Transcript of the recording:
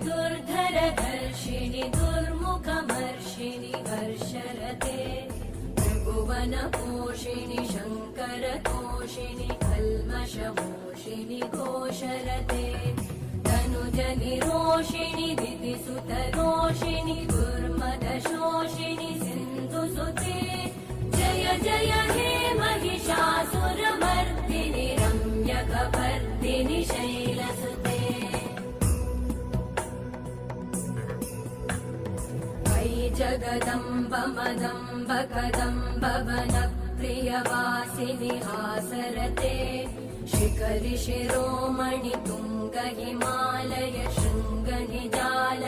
दुर्धरधर्षिणि दुर्मुखमर्षिणि हर्षरते त्रिभुवनपोषिणि शङ्करतोषिणि कल्मषमोषिणि घोषरते तनुजनिरोषिणि दितिसुतरोषिणि दुर्मदशोषिणि सिन्धुसुते जय जय हे महिषासुरमर्दिनि रम्यकपर्दिनि शैलसुते वै जगदम्ब मदम्ब कदम्ब वनप्रियवासिनि हासरते शिखरि शिरोमणि तुङ्ग हिमालय शृङ्गनिजाल